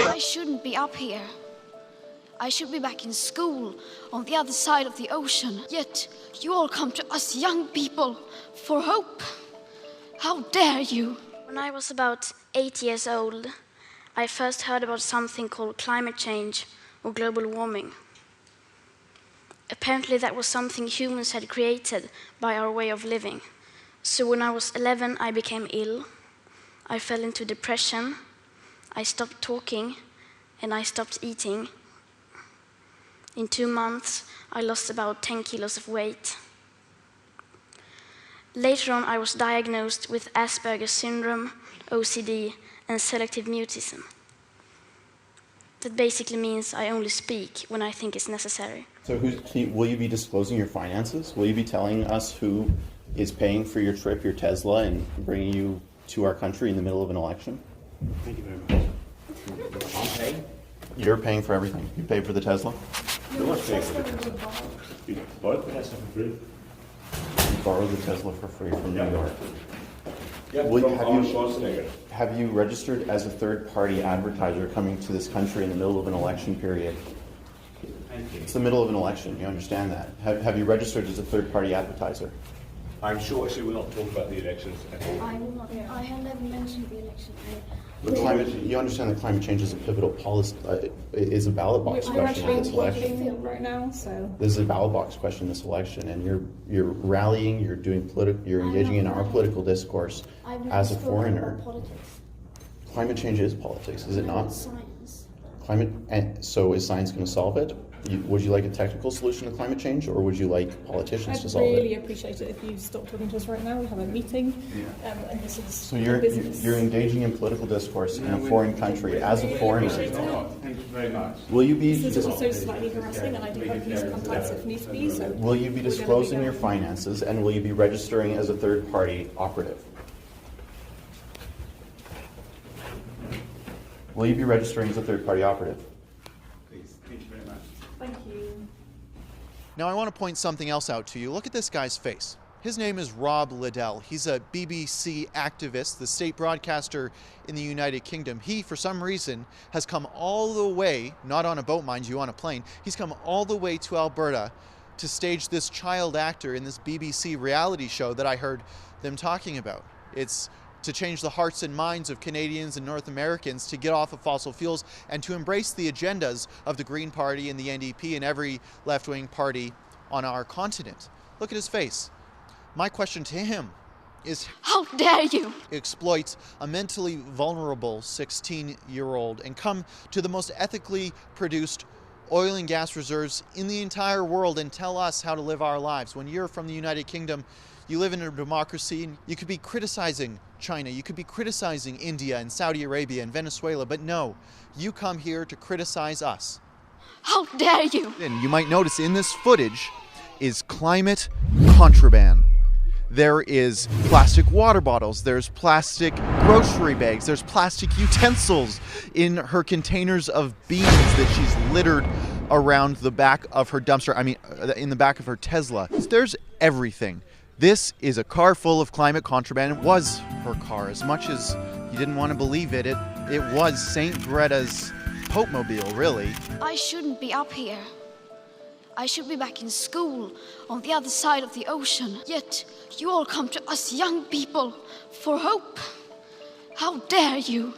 I shouldn't be up here. I should be back in school on the other side of the ocean. Yet you all come to us young people for hope. How dare you? When I was about 8 years old, I first heard about something called climate change or global warming. Apparently that was something humans had created by our way of living. So when I was 11, I became ill. I fell into depression. I stopped talking and I stopped eating. In 2 months, I lost about 10 kilos of weight. Later on, I was diagnosed with Asperger's syndrome, OCD, and selective mutism. That basically means I only speak when I think it's necessary. So will you be disclosing your finances? Will you be telling us who is paying for your trip, your Tesla, and bringing you to our country in the middle of an election? Thank you very much. I'm paying. You're paying for everything. You pay for the Tesla? No one's paying for the Tesla. You bought the Tesla for free. You borrowed the Tesla for free from New York. Yeah, Have you registered as a third-party advertiser coming to this country in the middle of an election period? It's the middle of an election, you understand that. Have you registered as a third-party advertiser? I'm sure she will not talk about the elections at all. I will not. I have never mentioned the election. You understand that climate change is a pivotal policy, is a ballot box question in this election. Right now, so This is a ballot box question in this election, and you're rallying, you're engaging in our political discourse as a foreigner. Climate change is politics, is it not? Science. So is science going to solve it? Would you like a technical solution to climate change, or would you like politicians to I'd solve it? really appreciate it if you stop talking to us right now. We have a meeting, and this is So you're engaging in political discourse in a foreign country as a foreigner. Thank you very much. Will you be This is also slightly harassing, and I do have police contacts if needs be. So will you be disclosing your finances, and will you be registering as a third-party operative? Will you be registering as a third-party operative? Please, thank you very much. thank you. Now I want to point something else out to you. Look at this guy's face. His name is Rob Liddell. He's a BBC activist, the state broadcaster in the United Kingdom. He, for some reason, has come all the way, not on a boat, mind you, on a plane, he's come all the way to Alberta to stage this child actor in this BBC reality show that I heard them talking about. It's to change the hearts and minds of Canadians and North Americans to get off of fossil fuels and to embrace the agendas of the Green Party and the NDP and every left-wing party on our continent. Look at his face. My question to him is, How dare you? exploit a mentally vulnerable 16-year-old and come to the most ethically produced oil and gas reserves in the entire world and tell us how to live our lives. When you're from the United Kingdom, you live in a democracy, and you could be criticizing China, you could be criticizing India and Saudi Arabia and Venezuela, but no, you come here to criticize us. How dare you? And you might notice in this footage is climate contraband. There is plastic water bottles, there's plastic grocery bags, there's plastic utensils in her containers of beans that she's littered around the back of her dumpster, in the back of her Tesla. There's everything. This is a car full of climate contraband. It was her car. As much as you didn't want to believe it, it was St. Greta's Pope-mobile, really. I shouldn't be up here. I should be back in school on the other side of the ocean. Yet you all come to us young people for hope. How dare you?